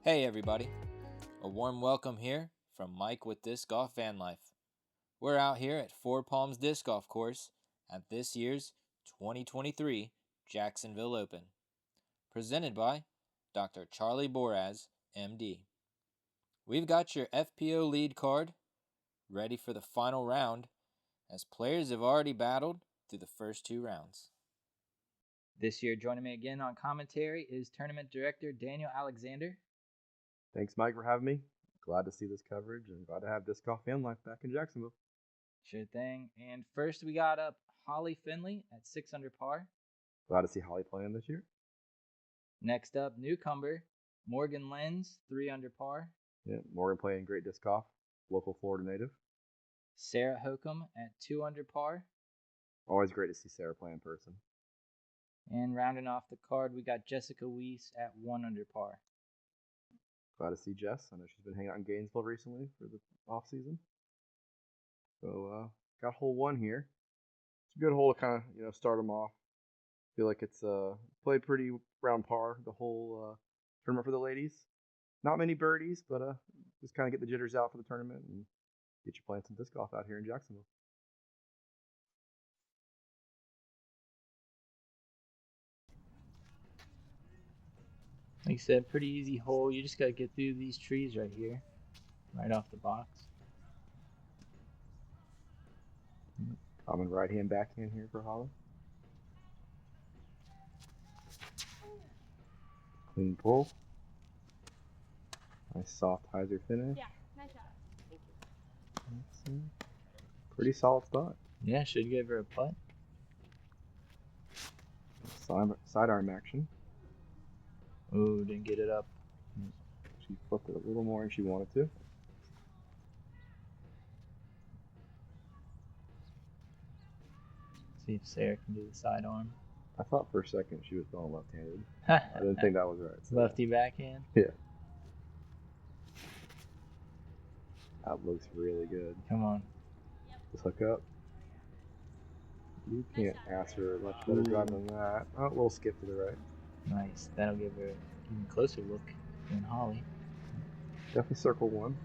Hey everybody, a warm welcome here from Mike with DiscGolfVanLife. We're out here at Four Palms Disc Golf Course at this year's 2023 Jacksonville Open, presented by Dr. Charlie Boraz, MD. We've got your FPO lead card ready for the final round as players have already battled through the first two rounds. This year joining me again on commentary is Tournament Director Daniel Alexander. Thanks, Mike, for having me. Glad to see this coverage and glad to have Disc Golf Fan Life back in Jacksonville. Sure thing. And first we got up Holly Finley at 6 under par. Glad to see Holly playing this year. Next up, newcomer Morgan Lynds, 3 under par. Yeah, Morgan playing great disc golf, local Florida native. Sarah Hokom at 2 under par. Always great to see Sarah play in person. And rounding off the card, we got Jessica Weese at 1 under par. Glad to see Jess. I know she's been hanging out in Gainesville recently for the off season. So got hole 1 here. It's a good hole to kind of start them off. Feel like it's played pretty round par the whole tournament for the ladies. Not many birdies, but just kind of get the jitters out for the tournament and get you playing some disc golf out here in Jacksonville. Like you said, pretty easy hole. You just got to get through these trees right here, right off the box. Common right-hand backhand here for Holly. Clean pull. Nice soft hyzer finish. Yeah, nice shot. Thank you. Pretty solid spot. Yeah, should give her a putt. Sidearm action. Ooh, didn't get it up. She flipped it a little more than she wanted to. See if Sarah can do the sidearm. I thought for a second she was going left-handed. I didn't think that was right. So Lefty backhand? Yeah. That looks really good. Come on. Just hook up. You can't ask for a much better drive than that. Oh, a little skip to the right. Nice. That'll give her an even closer look than Holly. Definitely circle 1.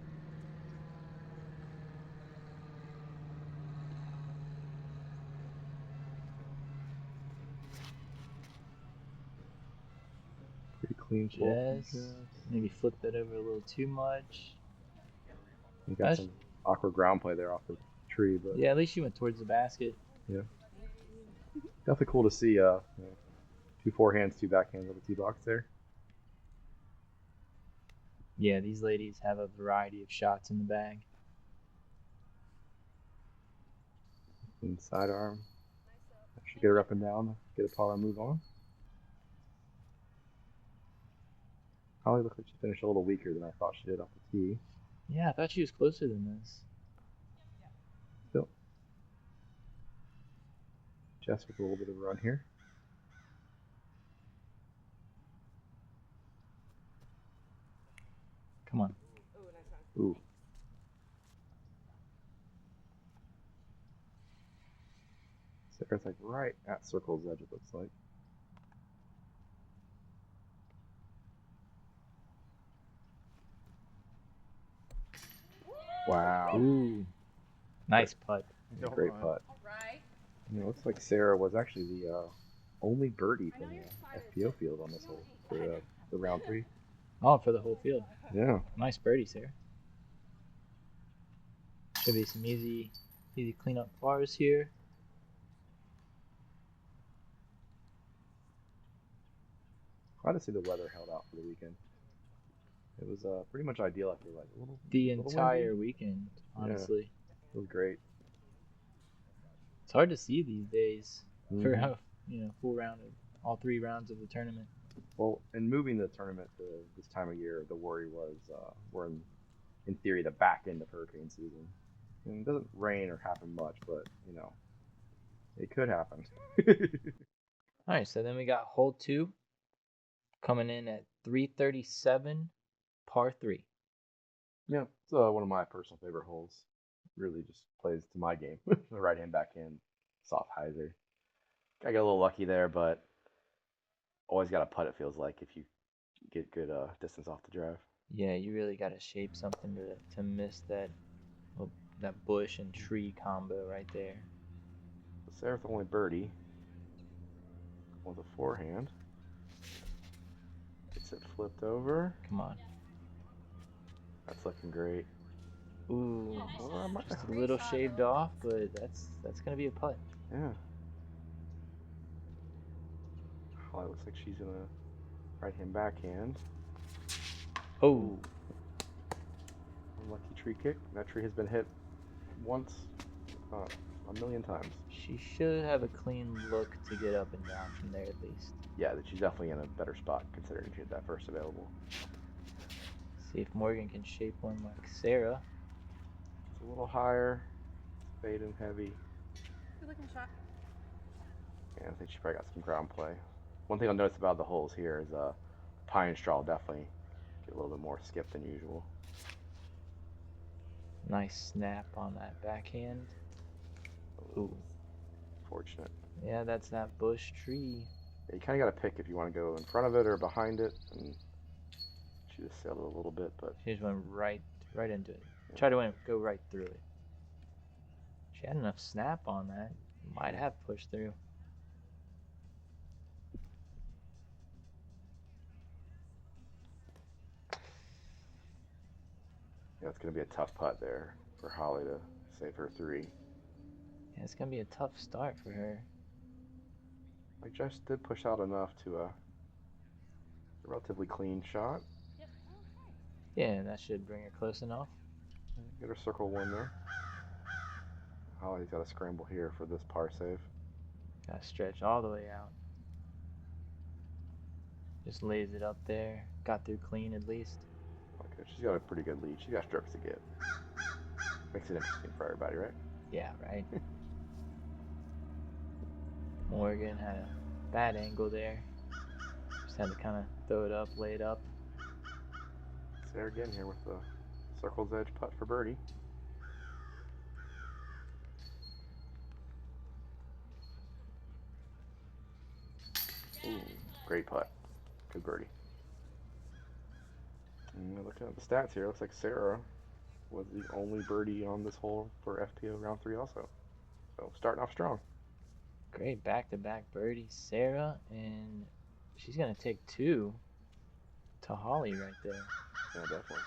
Pretty clean pull. Just maybe flip that over a little too much. You got some awkward ground play there off the tree, but yeah, at least she went towards the basket. Yeah. Definitely cool to see 2 forehands, 2 backhands on the tee box there. Yeah, these ladies have a variety of shots in the bag. And sidearm. Should get her up and down, get a par and move on. Holly looked like she finished a little weaker than I thought she did off the tee. Yeah, I thought she was closer than this. Still. Jess with a little bit of a run here. Come on. Ooh. Sarah's like right at circle's edge, it looks like. Wow. Ooh. Nice putt. Great putt. All right. It looks like Sarah was actually the only birdie from the FPO field on this hole for the round 3. Oh, for the whole field. Yeah. Nice birdie, Sarah. Should be some easy cleanup pars here. Glad to see the weather held out for the weekend. It was pretty much ideal, I feel like. The entire weekend, honestly. Yeah, it was great. It's hard to see these days for a full round of all 3 rounds of the tournament. Well, in moving the tournament to this time of year, the worry was we're in theory the back end of hurricane season. And it doesn't rain or happen much, but it could happen. All right, so then we got hole 2 coming in at 337, par 3. Yeah, it's one of my personal favorite holes. Really just plays to my game. The right-hand, backhand, soft hyzer. I got a little lucky there, but always got to putt, it feels like, if you get good distance off the drive. Yeah, you really got to shape something to miss that that bush and tree combo right there. So Sarah with only birdie. With a forehand. Gets it flipped over. Come on. That's looking great. Ooh, Well, just a little shaved off, but that's gonna be a putt. Yeah. Oh, it looks like she's gonna right hand backhand. Oh. Ooh. Unlucky tree kick. That tree has been hit once, a million times. She should have a clean look to get up and down from there at least. Yeah, she's definitely in a better spot considering she had that first available. See if Morgan can shape one like Sarah. It's a little higher. Fade and heavy. Good looking shot. Yeah, I think she probably got some ground play. One thing I'll notice about the holes here is pine straw will definitely get a little bit more skip than usual. Nice snap on that backhand. Ooh. Fortunate. Yeah, that's that bush tree. Yeah, you kind of got to pick if you want to go in front of it or behind it. And she just sailed it a little bit, but She just went right into it. Yeah. Try to go right through it. She had enough snap on that. Might have pushed through. yeah, it's going to be a tough putt there for Holly to save her 3. Yeah, it's gonna be a tough start for her. Like Jess did push out enough to a relatively clean shot. Yep. Okay. Yeah, that should bring her close enough. Get her circle 1 there. Holly's got to scramble here for this par save. Gotta stretch all the way out. Just lays it up there. Got through clean at least. Okay, she's got a pretty good lead. She's got strokes to get. Makes it interesting for everybody, right? Yeah, right. Morgan had a bad angle there. Just had to kind of throw it up, lay it up. Sarah again here with the circle's edge putt for birdie. Ooh, great putt. Good birdie. And looking at the stats here, looks like Sarah was the only birdie on this hole for FPO round 3 also. So starting off strong. Great back-to-back birdie, Sarah, and she's gonna take 2 to Holly right there. Yeah, definitely.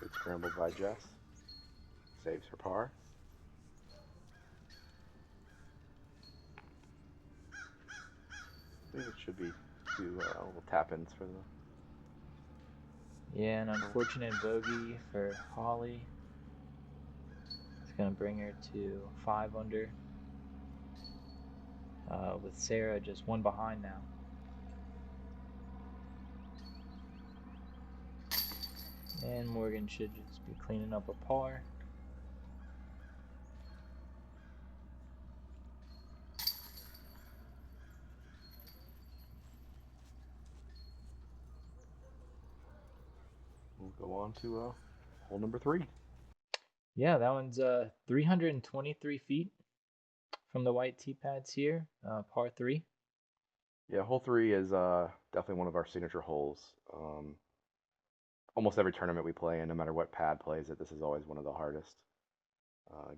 Good scramble by Jess. Saves her par. I think it should be 2 little tap-ins for the... Yeah, an unfortunate bogey for Holly. It's gonna bring her to 5 under. With Sarah just 1 behind now. And Morgan should just be cleaning up a par. We'll go on to hole number 3. Yeah, that one's 323 feet from the white tee pads here, par 3. Yeah, hole 3 is definitely one of our signature holes. Almost every tournament we play in, no matter what pad plays it, this is always one of the hardest.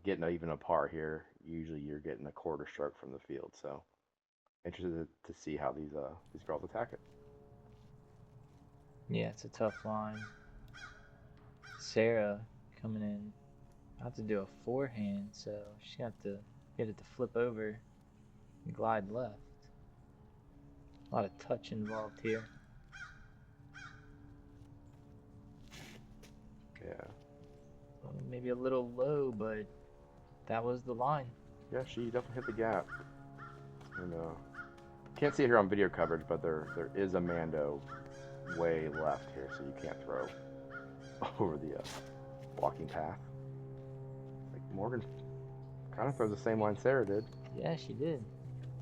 Getting even a par here, usually you're getting a quarter stroke from the field. So interested to see how these girls attack it. Yeah, it's a tough line. Sarah coming in, about to do a forehand, so she's gonna have to get it to flip over and glide left. A lot of touch involved here. Yeah. Maybe a little low, but that was the line. Yeah, she definitely hit the gap. And can't see it here on video coverage, but there is a Mando way left here, so you can't throw over the walking path. Like Morgan kind of throws the same line Sarah did. Yeah, she did.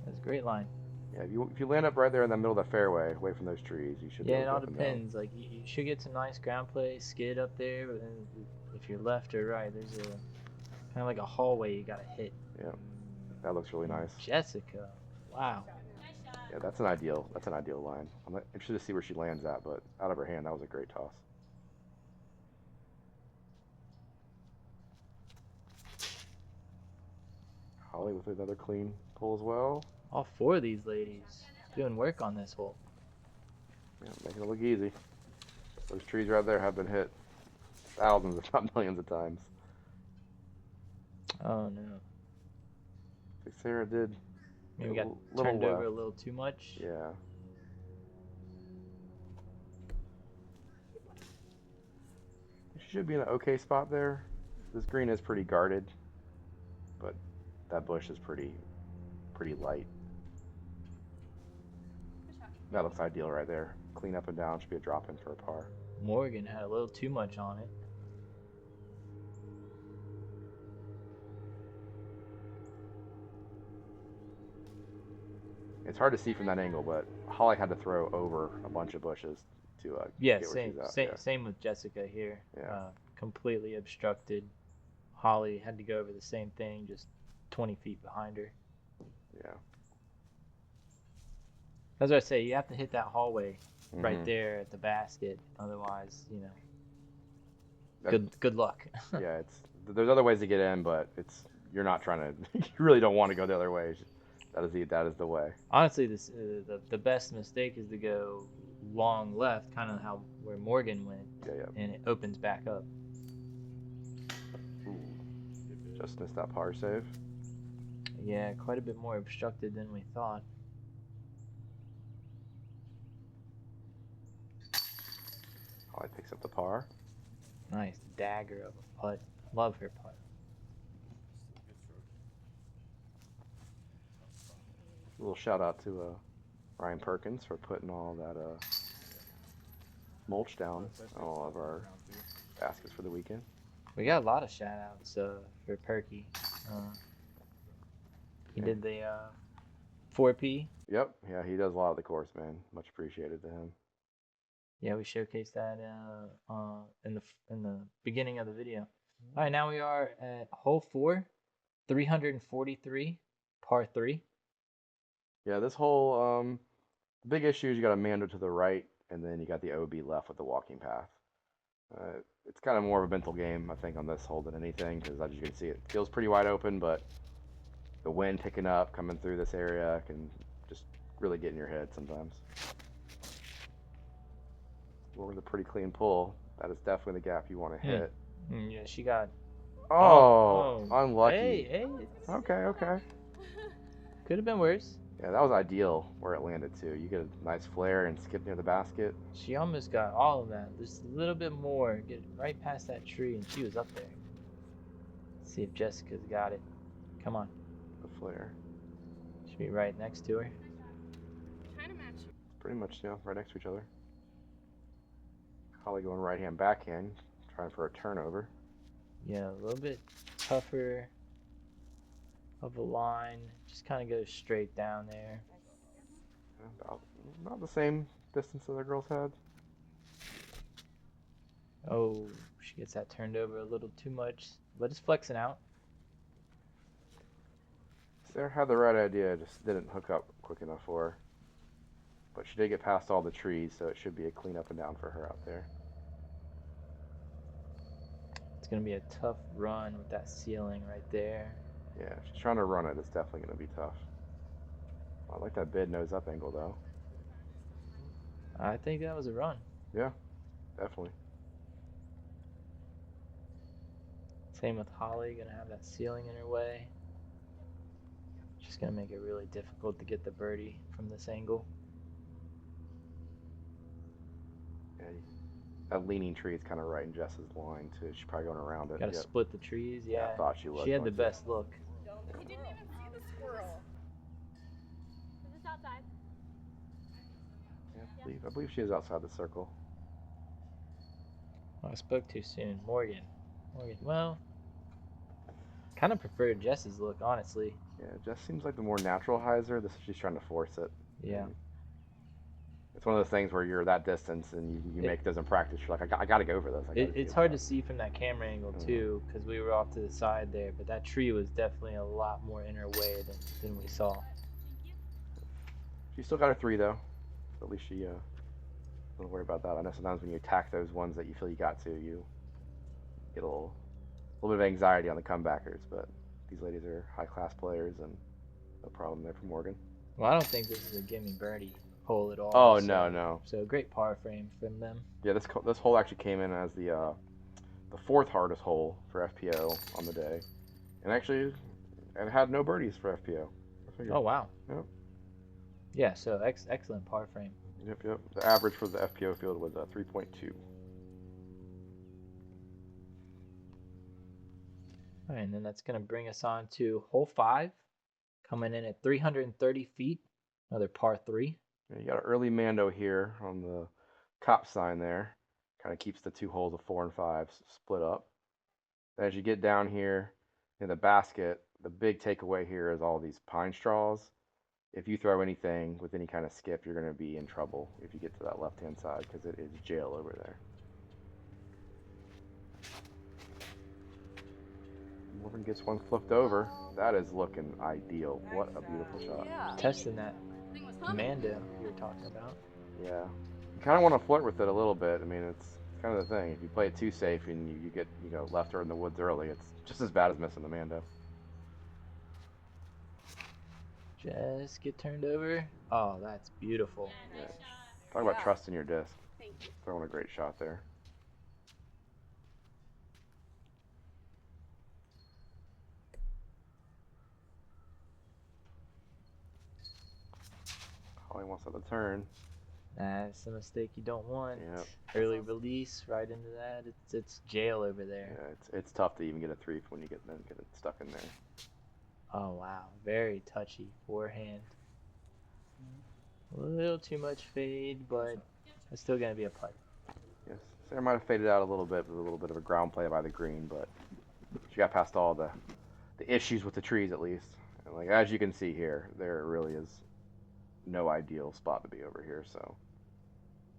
That's a great line. Yeah, if you land up right there in the middle of the fairway, away from those trees, you should. Yeah, it all depends. Like you should get some nice ground play, skid up there, but then if you're left or right, there's Kind of like a hallway you gotta hit. Yeah, that looks really nice. Jessica, wow. Yeah, that's an ideal line. I'm interested to see where she lands at, but out of her hand, that was a great toss. Holly with another clean pull as well. All 4 of these ladies doing work on this hole. Yeah, making it look easy. Those trees right there have been hit thousands, if not millions of times. Oh no. I think Sarah did. Maybe we got little turned left. over a little too much. Yeah. She should be in an okay spot there. This green is pretty guarded, but that bush is pretty light. That looks ideal right there. Clean up and down, should be a drop in for a par. Morgan had a little too much on it. It's hard to see from that angle, but Holly had to throw over a bunch of bushes to Yeah, get where she's at. same with Jessica here. Yeah. Completely obstructed. Holly had to go over the same thing, just 20 feet behind her. Yeah. That's what I say. You have to hit that hallway right Mhm. there at the basket. Otherwise, you know, good luck. Yeah, there's other ways to get in, but you're not trying to. You really don't want to go the other way. That is the way. Honestly, the best mistake is to go long left, kind of where Morgan went, Yeah. and it opens back up. Ooh. Just missed that par save. Yeah, quite a bit more obstructed than we thought. Holly picks up the par. Nice dagger of a putt. Love her putt. A little shout out to Ryan Perkins for putting all that mulch down on all of our baskets for the weekend. We got a lot of shout outs for Perky. He did the 4P. Yep, yeah, he does a lot of the course, man. Much appreciated to him. Yeah, we showcased that in the beginning of the video. All right, now we are at hole 4, 343, par 3. Yeah, this whole the big issue is you got a Mando to the right, and then you got the OB left with the walking path. It's kind of more of a mental game, I think, on this hole than anything, because as you can see, it feels pretty wide open, but the wind picking up, coming through this area, can just really get in your head sometimes. Well, with a pretty clean pull, that is definitely the gap you want to hit. Yeah, she got. Oh, unlucky. Hey. Okay. Could have been worse. Yeah, that was ideal where it landed too. You get a nice flare and skip near the basket. She almost got all of that. Just a little bit more. Get right past that tree, and she was up there. Let's see if Jessica's got it. Come on. The flare. Should be right next to her. Trying to match. Pretty much, right next to each other. Holly going right hand, backhand, trying for a turnover. Yeah, a little bit tougher of a line. Just kind of goes straight down there. About the same distance that the girls had. Oh, she gets that turned over a little too much, but it's flexing out. Sarah had the right idea, just didn't hook up quick enough for her. But she did get past all the trees, so it should be a clean up and down for her out there. It's going to be a tough run with that ceiling right there. Yeah, if she's trying to run it, it's definitely going to be tough. I like that bid nose up angle, though. I think that was a run. Yeah, definitely. Same with Holly, going to have that ceiling in her way. She's going to make it really difficult to get the birdie from this angle. Yeah, that leaning tree is kind of right in Jess's line, too. She's probably going around it. Got to split the trees, yeah. I thought she was. She had the best look. He didn't even see the squirrel. Is this outside? Yeah, I believe she is outside the circle. Oh, I spoke too soon. Morgan, well, kind of preferred Jess's look, honestly. Yeah, Jess seems like the more natural hyzer. She's trying to force it. Yeah. It's one of those things where you're that distance and you make those in practice. You're like, I got to go for this. It's hard to see from that camera angle too, because we were off to the side there, but that tree was definitely a lot more in her way than we saw. She still got her 3 though. At least she don't worry about that. I know sometimes when you attack those ones that you feel you got to, you get a little bit of anxiety on the comebackers. But these ladies are high-class players, and no problem there for Morgan. Well, I don't think this is a gimme birdie hole at all. Oh, so, no. So great par frame from them. Yeah, this hole actually came in as the 4th hardest hole for FPO on the day, and actually it had no birdies for FPO. Oh wow. Yep. Yeah, so excellent par frame. Yep. The average for the FPO field was 3.2. All right, and then that's going to bring us on to hole 5, coming in at 330 feet, another par 3. Yeah, you got an early Mando here on the cop sign there. Kind of keeps the 2 holes of 4 and 5 split up. As you get down here in the basket, the big takeaway here is all these pine straws. If you throw anything with any kind of skip, you're going to be in trouble if you get to that left-hand side, because it is jail over there. Morgan gets one flipped over. That is looking ideal. What a beautiful shot. Testing that Mando you were talking about. Yeah. You kind of want to flirt with it a little bit. I mean, it's kind of the thing. If you play it too safe and you get, left her in the woods early, it's just as bad as missing the Mando. Just get turned over. Oh, that's beautiful. Yeah. Talk about trusting your disc. Throwing a great shot there. Holly wants to turn. That's a mistake you don't want. Yep. Early release right into that. It's jail over there. Yeah, it's tough to even get a 3 when you get it stuck in there. Oh wow, very touchy forehand. A little too much fade, but it's still gonna be a putt. Yes, Sarah might have faded out a little bit with a little bit of a ground play by the green, but she got past all the issues with the trees at least. And like as you can see here, there really is no ideal spot to be over here. So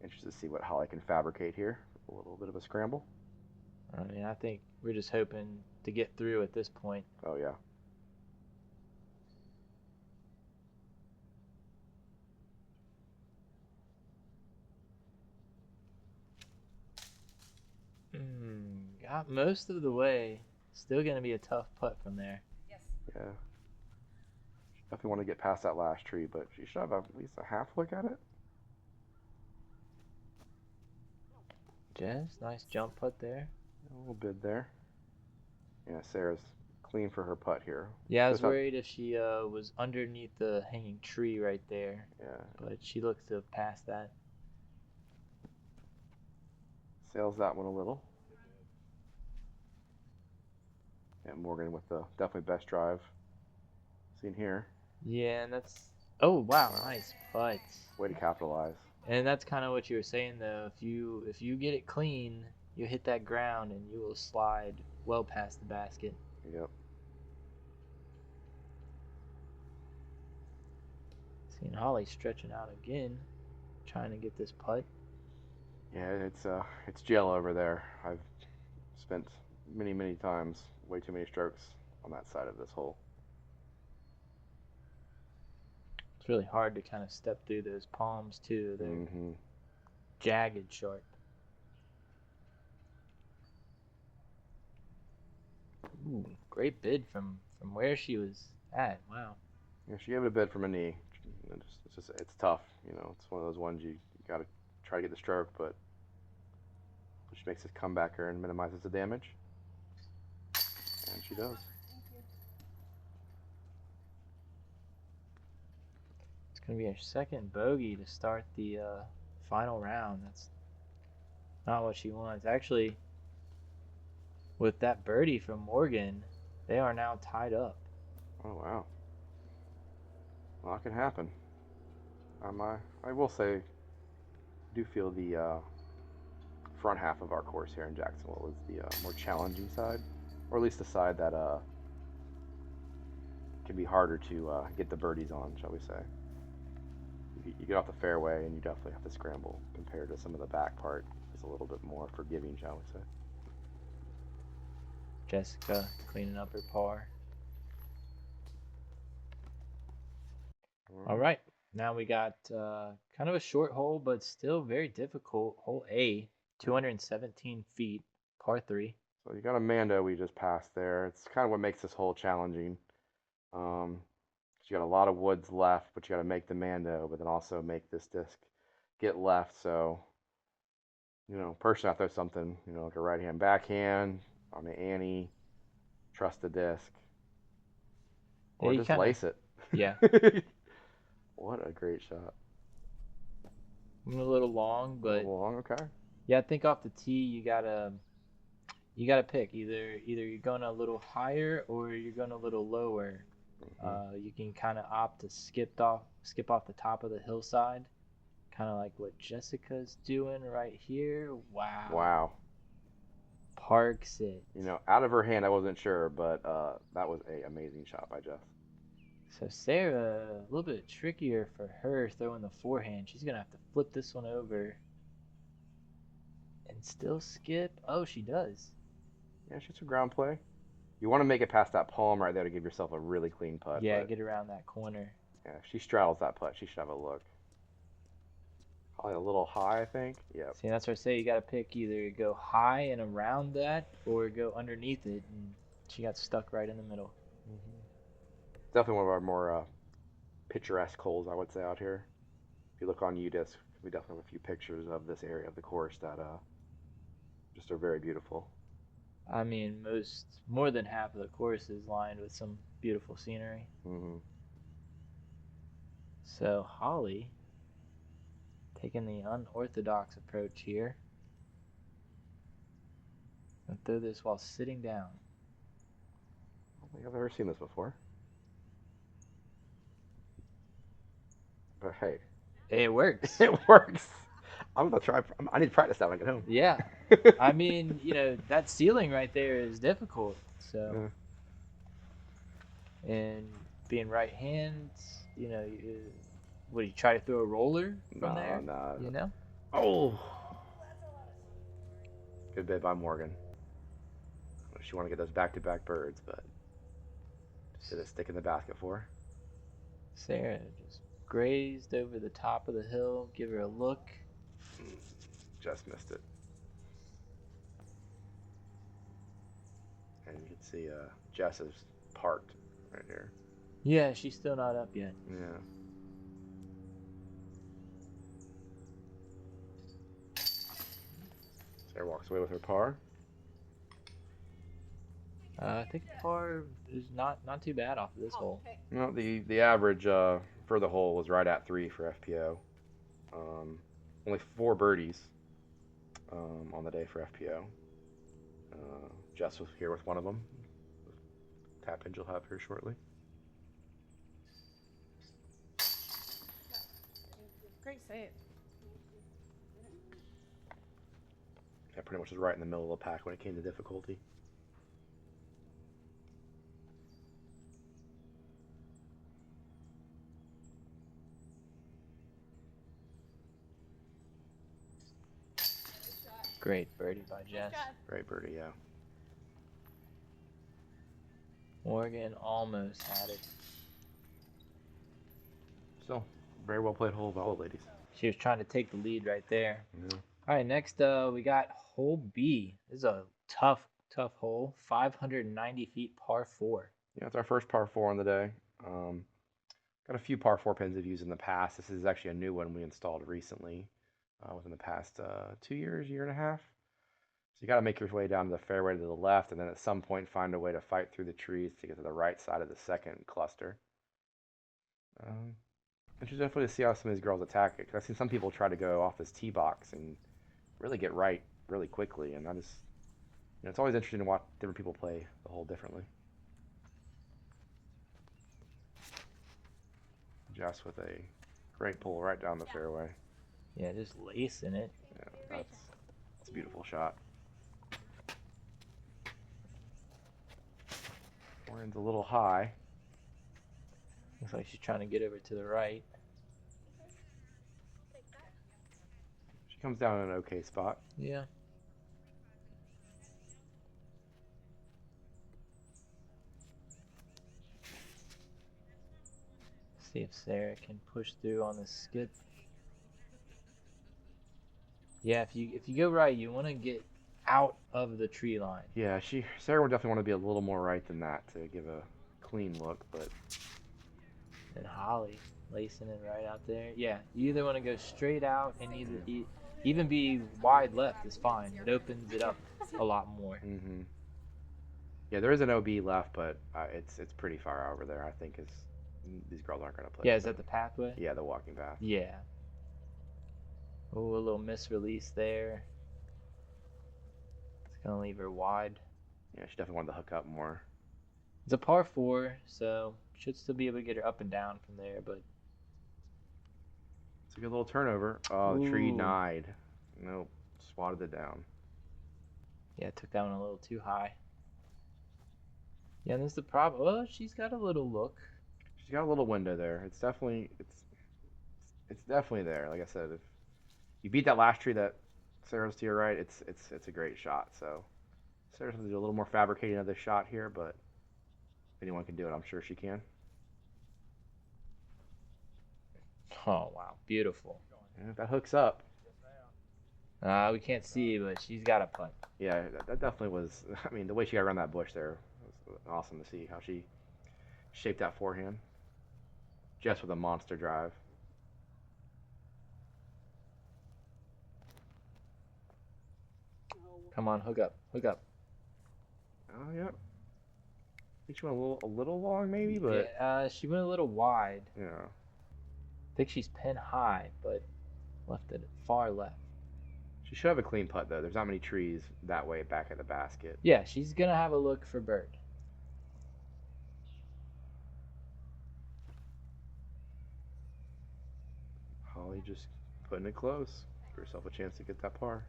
interested to see what Holly can fabricate here. A little bit of a scramble. I mean, I think we're just hoping to get through at this point. Oh yeah. Got most of the way. Still gonna be a tough putt from there. Yes. Yeah. Definitely want to get past that last tree, but she should have at least a half look at it. Jess, nice jump putt there. A little bid there. Yeah, Sarah's clean for her putt here. Yeah, I was worried if she was underneath the hanging tree right there. Yeah. But she looks to have passed that. Sails that one a little. Yeah, Morgan with the definitely best drive seen here. Yeah, and that's... Oh, wow, nice putt. Way to capitalize. And that's kind of what you were saying, though. If you get it clean, you hit that ground and you will slide well past the basket. Yep. Seeing Holly stretching out again, trying to get this putt. Yeah, it's jail over there. I've spent many times, way too many strokes on that side of this hole. It's really hard to kind of step through those palms too. They're jagged sharp. Ooh, great bid from where she was at. Wow. Yeah, she gave it a bid from a knee. It's tough. It's one of those ones you got to try to get the stroke, but she makes this comebacker and minimizes the damage. And she does. It's going to be her second bogey to start the final round. That's not what she wants. Actually, with that birdie from Morgan, they are now tied up. Oh, wow. Well, that can happen. I will say, I do feel the front half of our course here in Jacksonville is the more challenging side, or at least the side that can be harder to get the birdies on, shall we say. you get off the fairway and you definitely have to scramble compared to some of the back part. It's a little bit more forgiving, shall we say. Jessica cleaning up her par. All right. Now we got kind of a short hole, but still very difficult. Hole A, 217 feet, par 3. So you got a Mando we just passed there. It's kind of what makes this hole challenging. You got a lot of woods left, but you got to make the Mando, but then also make this disc get left. So, personally, I throw something, like a right hand backhand on the ante, trust the disc, or Yeah, just lace it. Yeah. What a great shot. A little long, but A little long, okay. yeah, I think off the tee you gotta pick. Either you're going a little higher or you're going a little lower. You can kind of opt to skip off the top of the hillside, kind of like what Jessica's doing right here. Wow. Parks it. Out of her hand, I wasn't sure, but that was an amazing shot by Jess. So Sarah, a little bit trickier for her throwing the forehand. She's gonna have to flip this one over and still skip. Oh, she does. Yeah, she's some ground play. You want to make it past that palm right there to give yourself a really clean putt. Yeah, get around that corner. Yeah, if she straddles that putt, she should have a look. Probably a little high, I think. Yep. See, that's what I say. You got to pick either go high and around that or go underneath it. And she got stuck right in the middle. Definitely one of our more picturesque holes, I would say, out here. If you look on UDisc, we definitely have a few pictures of this area of the course that just are very beautiful. I mean, more than half of the course is lined with some beautiful scenery. So Holly taking the unorthodox approach here. And throw this while sitting down. I don't think I've ever seen this before. But hey. It works. It works. I'm going to try. I need to practice that when I get home. Yeah. I mean, that ceiling right there is difficult. So, and being right hand, would you try to throw a roller from there? No. Oh. Good bit by Morgan. She want to get those back-to-back birds, but just hit a stick in the basket for her. Sarah just grazed over the top of the hill. Give her a look. Just missed it. And you can see Jess is parked right here. Yeah, she's still not up yet. Yeah. Sarah walks away with her par. I think the par is not too bad off of this hole. The average for the hole was right at 3 for FPO. Only 4 birdies on the day for FPO. Jess was here with one of them. Tap in, you'll have here shortly. Great save. Yeah, pretty much was right in the middle of the pack when it came to difficulty. Great birdie by Jess. Great birdie, yeah. Morgan almost had it. So, very well played hole by all the ladies. She was trying to take the lead right there. Yeah. All right, next we got hole B. This is a tough hole. 590 feet, par 4. Yeah, it's our first par 4 on the day. Got a few par 4 pins we've used in the past. This is actually a new one we installed recently, within the past 2 years, year and a half. So you got to make your way down to the fairway to the left, and then at some point find a way to fight through the trees to get to the right side of the second cluster. Interesting definitely to see how some of these girls attack it. Because I've seen some people try to go off this tee box and really get right really quickly, and it's always interesting to watch different people play the hole differently. Jess with a great pull right down the fairway. Yeah, just lacing it. Yeah, that's a beautiful shot. Warren's a little high. Looks like she's trying to get over to the right. She comes down in an okay spot. Yeah. See if Sarah can push through on this skip. Yeah, if you go right, you want to get out of the tree line. Yeah, Sarah would definitely want to be a little more right than that to give a clean look, but And Holly lacing it right out there. Yeah, you either want to go straight out and even be wide left is fine. It opens it up a lot more. mm-hmm. Yeah, there is an OB left, but it's pretty far over there. I think these girls aren't going to play. Yeah, is that the pathway? Yeah, the walking path. Yeah. Oh, a little misrelease there. It's gonna leave her wide. Yeah, she definitely wanted to hook up more. It's a par 4, so should still be able to get her up and down from there, but it's a good little turnover. Oh, the tree Ooh. denied. Nope, swatted it down. Yeah, took that one a little too high. Yeah, and that's the problem. Well, she's got a little look. She's got a little window there. It's definitely there. Like I said, if you beat that last tree that Sarah's to your right, it's a great shot. So Sarah's going to do a little more fabricating of this shot here, but if anyone can do it, I'm sure she can. Oh, wow. Beautiful. And if that hooks up. We can't see, but she's got a putt. Yeah, that definitely was. I mean, the way she got around that bush there was awesome to see how she shaped that forehand. Just with a monster drive. Come on, hook up. Hook up. Oh, yeah. I think she went a little long, maybe, but Yeah, she went a little wide. yeah. I think she's pin high, but left it far left. She should have a clean putt, though. There's not many trees that way back at the basket. Yeah, she's gonna have a look for bird. Holly just putting it close. Give herself a chance to get that par.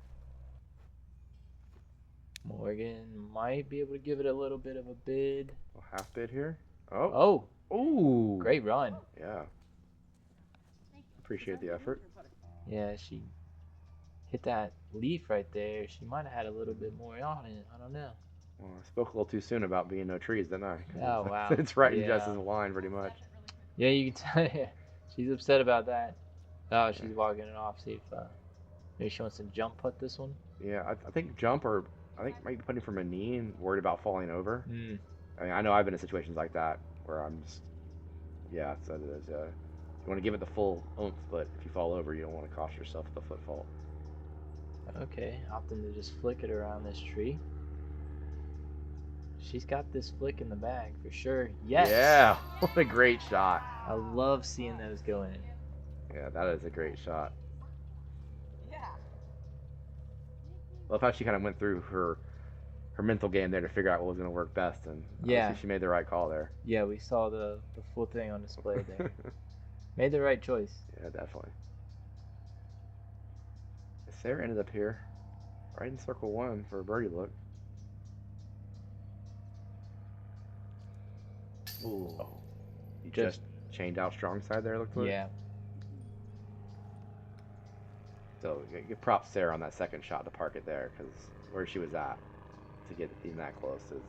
Morgan might be able to give it a little bit of a bid. A half bid here. Oh. Oh, Ooh. great run. Yeah. Appreciate the effort. Yeah, she hit that leaf right there. She might have had a little bit more on it. I don't know. Well, I spoke a little too soon about being no trees, didn't I? Oh, wow. It's right in Yeah. Jess's line, pretty much. Yeah, you can tell. Yeah, she's upset about that. Oh, she's walking it off. See if maybe she wants to jump putt this one. Yeah, I think jump or I think might be putting from a knee and worried about falling over. Mm. I mean, I know I've been in situations like that where I'm just, yeah, so there's you want to give it the full oomph, but if you fall over, you don't want to cost yourself the foot fault. Okay, opting to just flick it around this tree. She's got this flick in the bag for sure. Yes. Yeah, what a great shot. I love seeing those go in. Yeah, that is a great shot. Love how she kind of went through her mental game there to figure out what was going to work best, and Yeah. obviously she made the right call there. Yeah, we saw the full thing on display there. Made the right choice. Yeah, definitely. Sarah ended up here, right in circle one for a birdie look. Ooh. You just chained out strong side there, looked like. Yeah. So you props Sarah on that second shot to park it there, because where she was at to get even that close is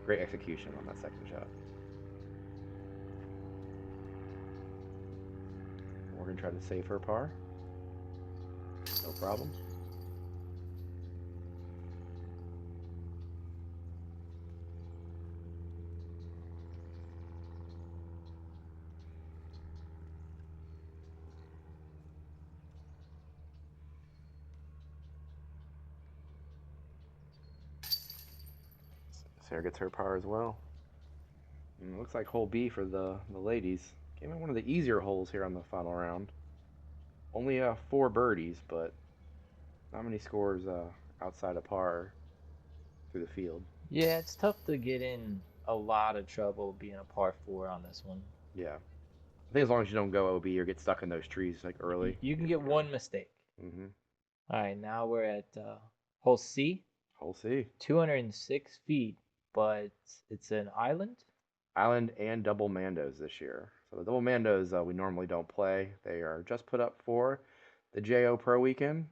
great execution on that second shot. Morgan tried to save her par. No problem. Sarah gets her par as well. And it looks like hole B for the ladies. Came in one of the easier holes here on the final round. Only 4 birdies, but not many scores outside of par through the field. Yeah, it's tough to get in a lot of trouble being a par 4 on this one. Yeah. I think as long as you don't go OB or get stuck in those trees like early. You can get one mistake. Mm-hmm. All right, now we're at hole C. Hole C. 206 feet, but it's an island. Island and double Mandos this year. So the double Mandos we normally don't play. They are just put up for the JO Pro weekend,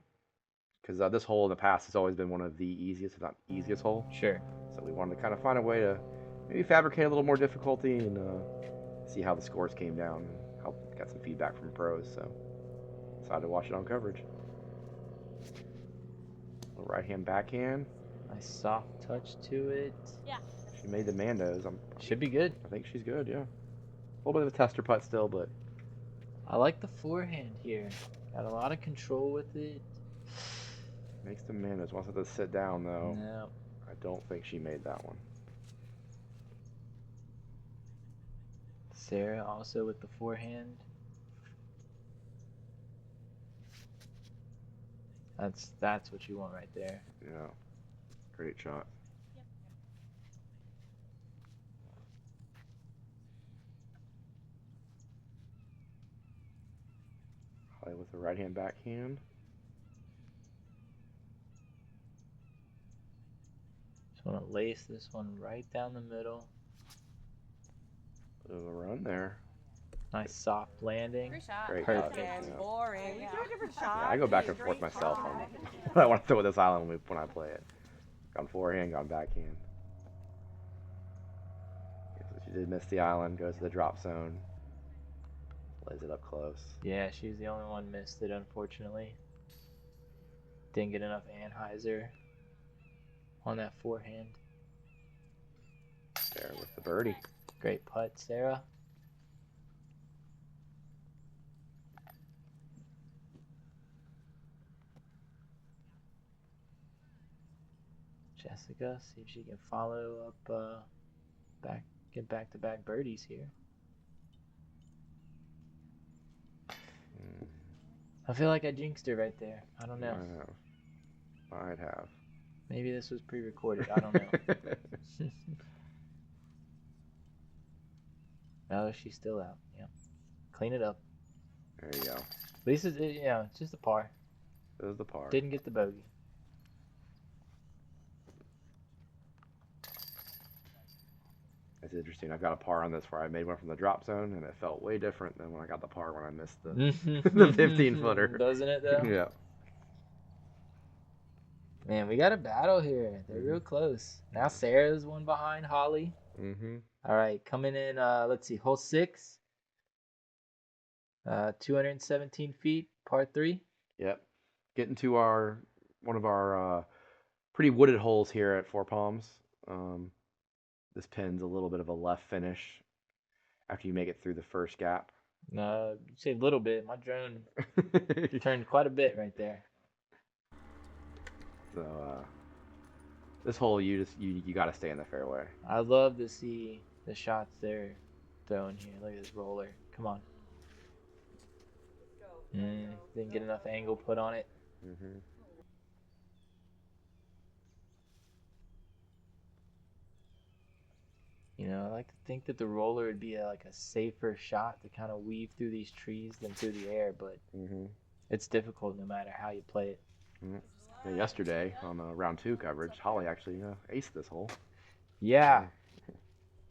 because this hole in the past has always been one of the easiest, if not easiest hole. Sure. So we wanted to kind of find a way to maybe fabricate a little more difficulty and see how the scores came down. And got some feedback from pros, so decided to watch it on coverage. Little right hand backhand. Nice soft touch to it. Yeah. She made the Mandos. Should be good. I think she's good, yeah. A little bit of a tester putt still, but I like the forehand here. Got a lot of control with it. makes the Mandos. Wants it to sit down, though. No. I don't think she made that one. Sarah also with the forehand. That's what you want right there. Yeah. Great shot. Holly with the right hand backhand. Just want to lace this one right down the middle. Bit of a run there. Nice soft landing. Great shot. Great Perfect. shot. That's Yeah. boring. We throw a different shot. Yeah, I go back and forth myself on what I want to throw with this island when I play it. Gone forehand, gone backhand. Okay, so she did miss the island, goes to the drop zone. Lays it up close. Yeah, she's the only one missed it, unfortunately. Didn't get enough Anheuser on that forehand. There with the birdie. Great putt, Sarah. Jessica, see if she can follow up, get back-to-back birdies here. I feel like I jinxed her right there. I don't know. Might have. Maybe this was pre-recorded. I don't know. No, she's still out. Yeah. Clean it up. There you go. At least it's just a par. This is the par. Didn't get the bogey. It's interesting. I've got a par on this where I made one from the drop zone, and it felt way different than when I got the par when I missed the the 15-footer. Doesn't it, though? Yeah. Man, we got a battle here. They're real close. Now Sarah's one behind Holly. Mm-hmm. All right, coming in, let's see, hole 6. 217 feet, par 3. Yep. Getting to one of our pretty wooded holes here at Four Palms. This pin's a little bit of a left finish after you make it through the first gap. You say a little bit. My drone turned quite a bit right there. So this hole, you got to stay in the fairway. I love to see the shots they're throwing here. Look at this roller. Come on. Didn't get enough angle put on it. Mm-hmm. You know, I like to think that the roller would be like a safer shot to kind of weave through these trees than through the air, but it's difficult no matter how you play it. Yeah, yesterday on round 2 coverage, Holly actually aced this hole. Yeah.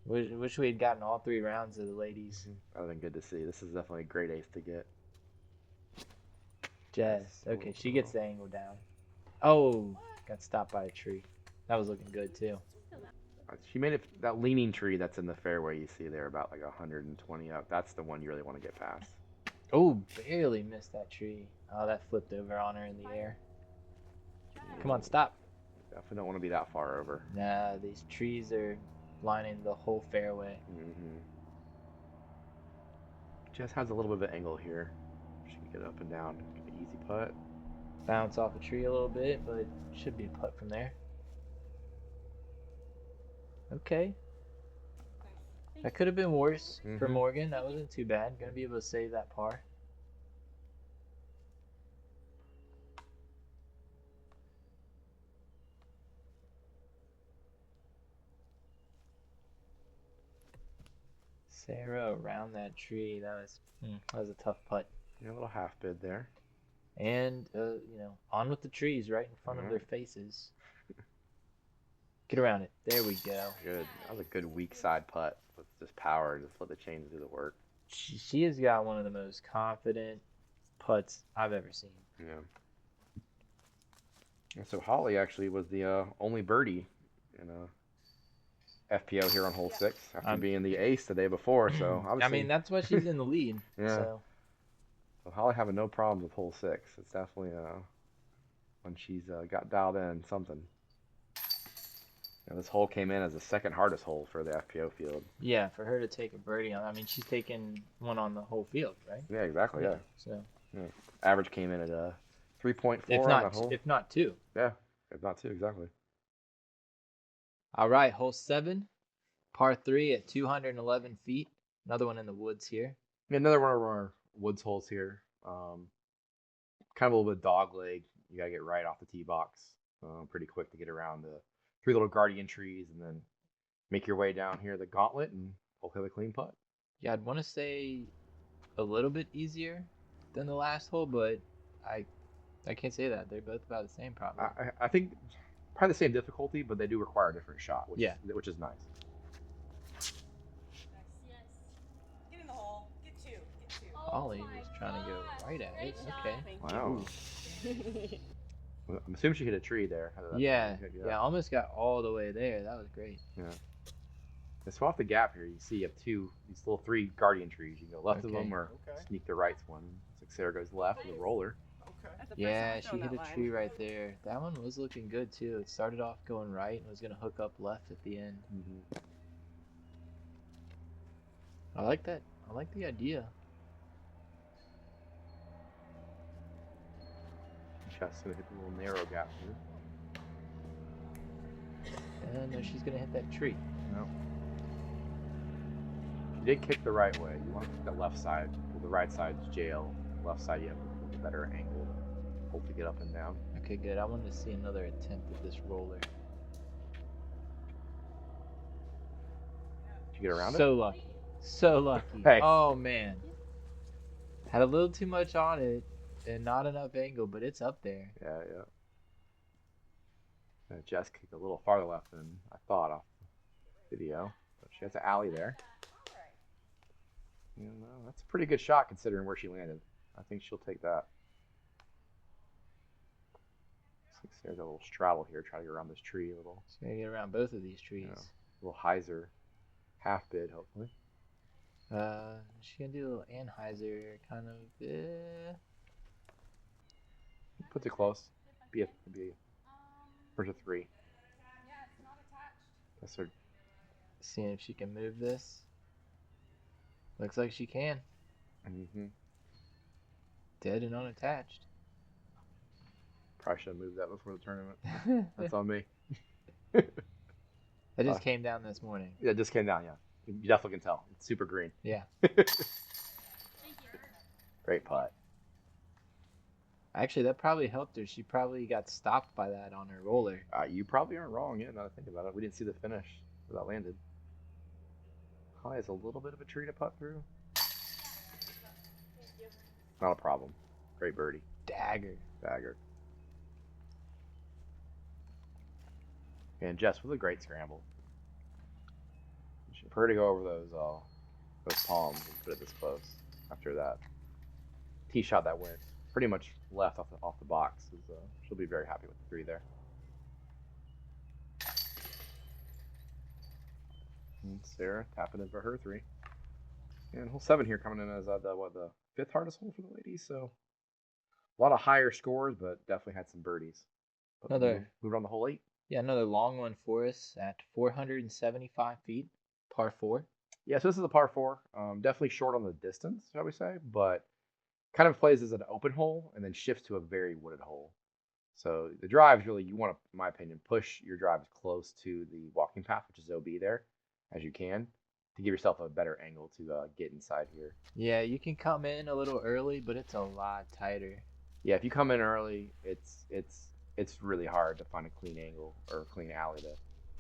Wish we had gotten all 3 rounds of the ladies. That would have been good to see. This is definitely a great ace to get. Jess. Okay, she gets the angle down. Oh, got stopped by a tree. That was looking good too. She made it, that leaning tree that's in the fairway you see there about like 120 up. That's the one you really want to get past. Oh, barely missed that tree. Oh, that flipped over on her in the air. Come on, stop. Definitely don't want to be that far over. Nah, these trees are lining the whole fairway. Jess has a little bit of an angle here. She can get up and down. Get an easy putt. Bounce off a tree a little bit, but should be a putt from there. Okay. That could have been worse for Morgan. That wasn't too bad. Gonna be able to save that par. Sarah around that tree. That was a tough putt. Yeah, a little half bid there. And on with the trees right in front of their faces. Get around it. There we go. Good. That was a good weak side putt with just power. Just let the chains do the work. She has got one of the most confident putts I've ever seen. Yeah. And so Holly actually was the only birdie in FPO here on hole 6 after being the ace the day before. So obviously, I mean, that's why she's in the lead. Yeah. So Holly having no problems with hole 6. It's definitely when she's got dialed in something. This hole came in as the second hardest hole for the FPO field. yeah, for her to take a birdie on, I mean, she's taking one on the whole field, right? Yeah, exactly. Yeah. So Average came in at 3.4 if on that hole. not 2. Yeah, if not 2, exactly. All right, hole 7, par 3 at 211 feet. Another one in the woods here. Yeah, another one of our woods holes here. Kind of a little bit dog leg. You gotta get right off the tee box pretty quick to get around the 3 little guardian trees and then make your way down here the gauntlet and hopefully have a clean putt. Yeah, I'd want to say a little bit easier than the last hole, but I can't say that. They're both about the same, probably. I think probably the same difficulty, but they do require a different shot, which is nice. Yes. Get in the hole. Get 2. Get 2. Ollie was trying to go right at it. Okay. Wow. I'm assuming she hit a tree there. Yeah, almost got all the way there. That was great. Yeah. So off the gap here, you see you have these little 3 guardian trees. You can go left of them or sneak the right one. Looks like Sarah goes left with a roller. Yeah, she hit a tree right there. That one was looking good too. It started off going right and was going to hook up left at the end. Mm-hmm. I like that. I like the idea. Just going to hit the little narrow gap here. And no, she's going to hit that tree. No. She did kick the right way. You want to kick the left side. Well, the right side's jail. Left side, you have a better angle to hopefully get up and down. Okay, good. I wanted to see another attempt at this roller. Did you get around it? So lucky. So lucky. Hey. Oh, man. Had a little too much on it and not enough angle, but it's up there. Yeah. Jess kicked a little farther left than I thought off the video. But she has an alley there. That's a pretty good shot considering where she landed. I think she'll take that. There's a little straddle here. Try to get around this tree a little. She's going to get around both of these trees. A little hyzer half bid, hopefully. She's going to do a little Anheuser kind of. Puts it close. Be a first of 3. Yeah, it's not attached. That's her. Seeing if she can move this. Looks like she can. Mm-hmm. Dead and unattached. Probably should have moved that before the tournament. That's on me. That just came down this morning. Yeah, it just came down, yeah. You definitely can tell. It's super green. Yeah. Great putt. Actually, that probably helped her. She probably got stopped by that on her roller. You probably aren't wrong, yeah, now that I think about it. We didn't see the finish where that landed. Holly has a little bit of a tree to putt through. Not a problem. Great birdie. Dagger. And Jess with a great scramble. For her to go over those palms and put it this close after that tee shot that went pretty much left off the box. She'll be very happy with the 3 there. And Sarah tapping in for her 3. And hole 7 here coming in as the 5th hardest hole for the ladies. So a lot of higher scores, but definitely had some birdies. Moved on to hole 8. Yeah, another long one for us at 475 feet, par 4. Yeah, so this is a par 4. Definitely short on the distance, shall we say, but kind of plays as an open hole and then shifts to a very wooded hole. So the drives really, you want to, in my opinion, push your drive as close to the walking path, which is OB there, as you can, to give yourself a better angle to get inside here. Yeah, you can come in a little early, but it's a lot tighter. Yeah, if you come in early, it's really hard to find a clean angle or a clean alley to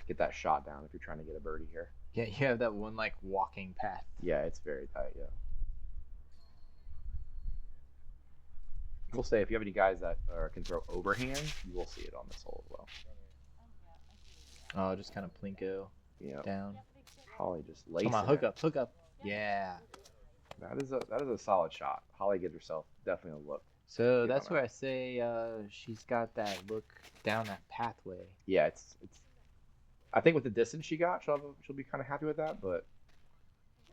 get that shot down if you're trying to get a birdie here. Yeah, you have that one like walking path. Yeah, it's very tight, yeah. We'll say if you have any guys that can throw overhand, you will see it on this hole as well. Oh, just kind of plinko Yeah. down. Holly just laces. Come on, hook up. Yeah. That is a solid shot. Holly gives herself definitely a look. So Good that's on where that. I say she's got that look down that pathway. Yeah, it's. I think with the distance she got, she'll be kind of happy with that, but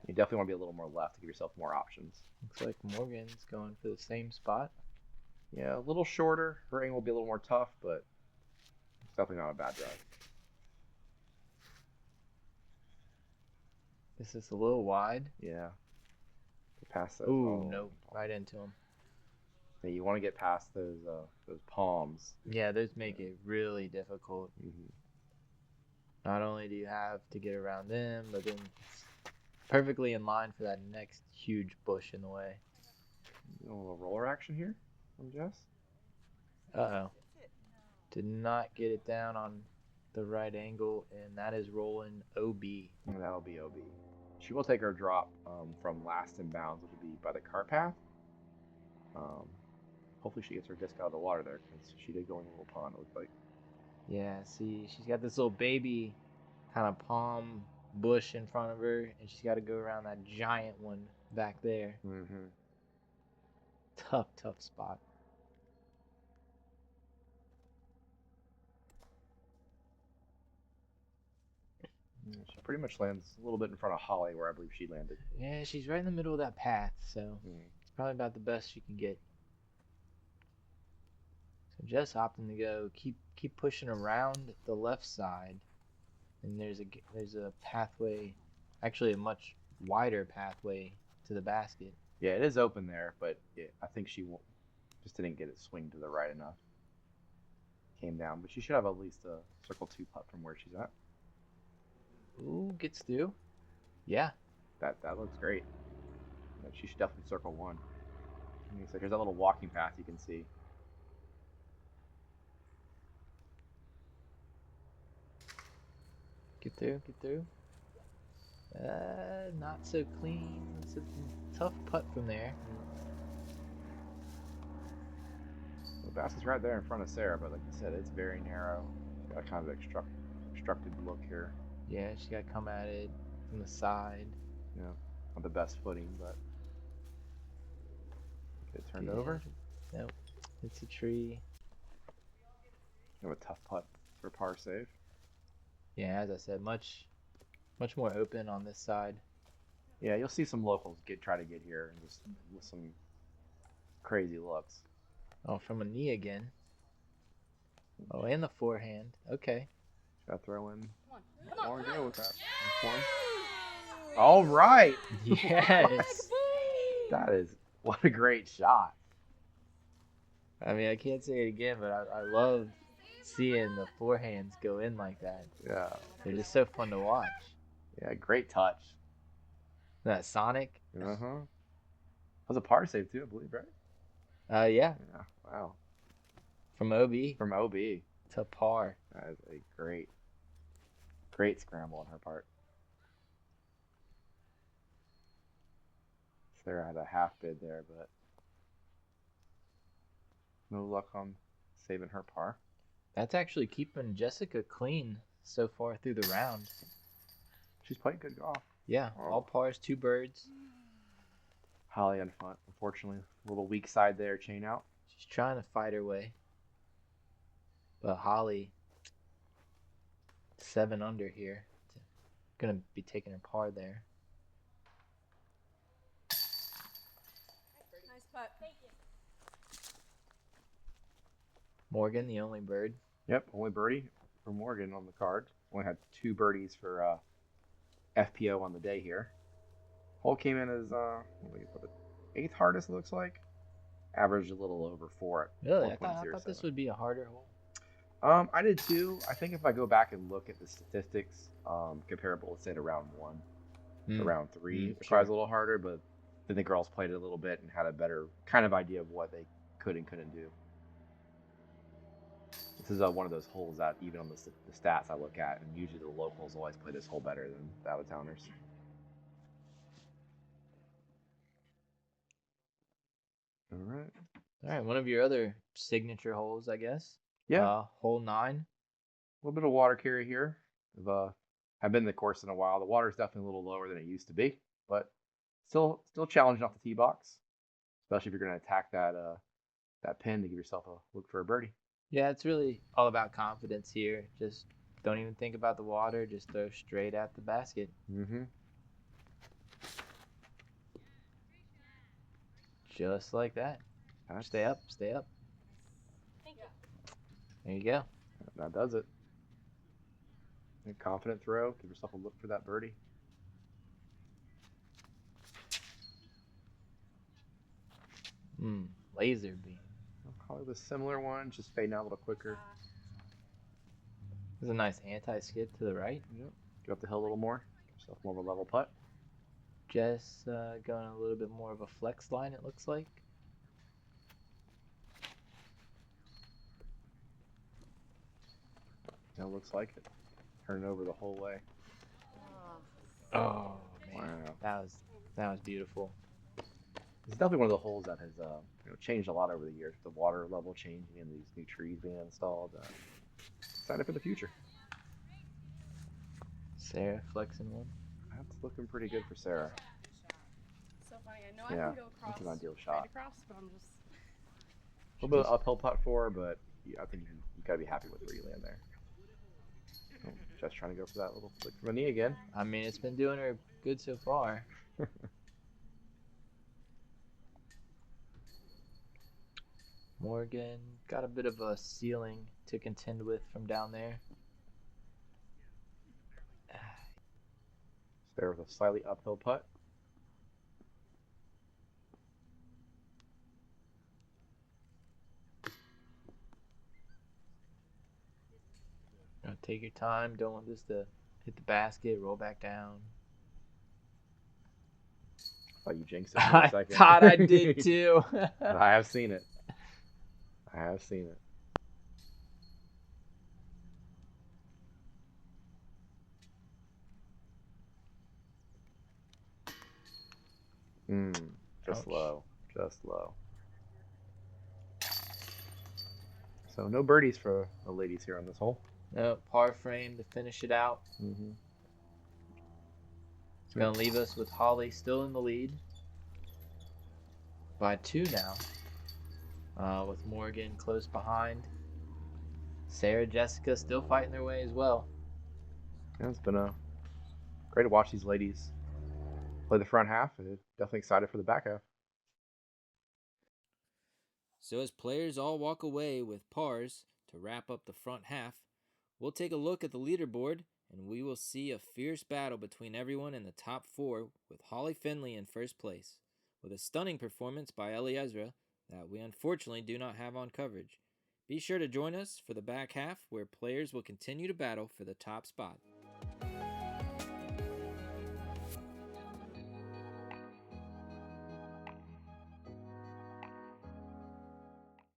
you definitely want to be a little more left to give yourself more options. Looks like Morgan's going for the same spot. Yeah, a little shorter. Her angle will be a little more tough, but it's definitely not a bad drive. This is a little wide. Yeah. Get past those. Ooh, nope, right into him. Yeah, you want to get past those palms. Yeah, those make it really difficult. Mm-hmm. Not only do you have to get around them, but then it's perfectly in line for that next huge bush in the way. A little roller action here from Jess. Uh-oh. Did not get it down on the right angle, and that is rolling OB. And that'll be OB. She will take her drop from last in bounds, which will be by the cart path. Hopefully she gets her disc out of the water there, because she did go in a little pond, it looked like. Yeah, see, she's got this little baby kind of palm bush in front of her, and she's got to go around that giant one back there. Mm-hmm. Tough spot. Yeah, she pretty much lands a little bit in front of Holly, where I believe she landed. Yeah, she's right in the middle of that path, so it's probably about the best she can get. So Jess opting to go keep pushing around the left side, and there's a pathway, actually a much wider pathway to the basket. Yeah, it is open there, but I think she just didn't get it swing to the right enough. Came down, but she should have at least a circle 2 putt from where she's at. Ooh, gets through. Yeah. That looks great. Yeah, she should definitely circle 1. So here's that little walking path you can see. Get through. Not so clean. It's a tough putt from there. The basket's right there in front of Sarah, but like I said, it's very narrow. She's got a kind of obstructed look here. Yeah, she got to come at it from the side. Yeah, on the best footing, but get it turned over. Nope, it's a tree. You have a tough putt for par save. Yeah, as I said, much more open on this side. Yeah, you'll see some locals try to get here and just with some crazy looks. Oh, from a knee again. Oh, and the forehand. Okay. Got to throw in Come more on. go with that. All right. Yes. That is what a great shot. I mean, I can't say it again, but I love seeing the forehands go in like that. Yeah. They're just so fun to watch. Yeah, great touch. That Sonic. Uh-huh. That was a par save too, I believe, right? Yeah. Yeah. Wow. From OB From OB. to par. That is a great scramble on her part. Sarah had a half bid there, but no luck on saving her par. That's actually keeping Jessica clean so far through the round. She's playing good golf. Yeah, all pars, 2 birds. Holly unfortunately, a little weak side there, chain out. She's trying to fight her way. But Holly, 7 under here. Gonna be taking her par there. Nice putt. Thank you. Morgan, the only bird. Yep, only birdie for Morgan on the card. Only had 2 birdies for FPO on the day here. Hole came in as the 8th hardest, it looks like. Averaged a little over 4 at Really? I 4.07. thought this would be a harder hole. I did too. I think if I go back and look at the statistics, comparable, let's say to round 1, to round 3, it sure. tries a little harder, but then the girls played it a little bit and had a better kind of idea of what they could and couldn't do. This is one of those holes that even on the stats I look at, and usually the locals always play this hole better than the out-of-towners. All right, one of your other signature holes, I guess. Yeah. Hole 9. A little bit of water carry here. I've been in the course in a while. The water is definitely a little lower than it used to be, but Still challenging off the tee box, especially if you're going to attack that that pin to give yourself a look for a birdie. Yeah, it's really all about confidence here. Just don't even think about the water. Just throw straight at the basket. Mm-hmm. Just like that. Stay up, stay up. Thank you. There you go. That does it. A confident throw. Give yourself a look for that birdie. Laser beam. Probably the similar one, just fading out a little quicker. There's a nice anti-skid to the right. Yep. Get up the hill a little more. Give yourself more of a level putt. Just going a little bit more of a flex line, it looks like. It looks like it. Turn it over the whole way. Oh man, Wow. that was beautiful. It's definitely one of the holes that has changed a lot over the years. The water level changing and these new trees being installed. Excited for the future. Sarah flexing one. That's looking pretty good for Sarah. So funny. I know Yeah, I can go across. that's an ideal right shot. across, but I'm just. A little bit of uphill putt for her, but I think you gotta be happy with where you land there. Oh, just trying to go for that little flick from a knee again. I mean, it's been doing her good so far. Morgan got a bit of a ceiling to contend with from down there. There with a slightly uphill putt. Take your time. Don't want this to hit the basket, roll back down. I thought you jinxed it for a I second. thought I did too. I have seen it. I have seen it. Just Ouch. low. Just low. So no birdies for the ladies here on this hole. No, par frame to finish it out. Mm-hmm. It's going to leave us with Holly still in the lead by 2 now, with Morgan close behind. Sarah, Jessica still fighting their way as well. Yeah, it's been great to watch these ladies play the front half. Definitely excited for the back half. So as players all walk away with pars to wrap up the front half, we'll take a look at the leaderboard and we will see a fierce battle between everyone in the top 4 with Holly Finley in first place, with a stunning performance by Ellie Ezra that we unfortunately do not have on coverage. Be sure to join us for the back half where players will continue to battle for the top spot.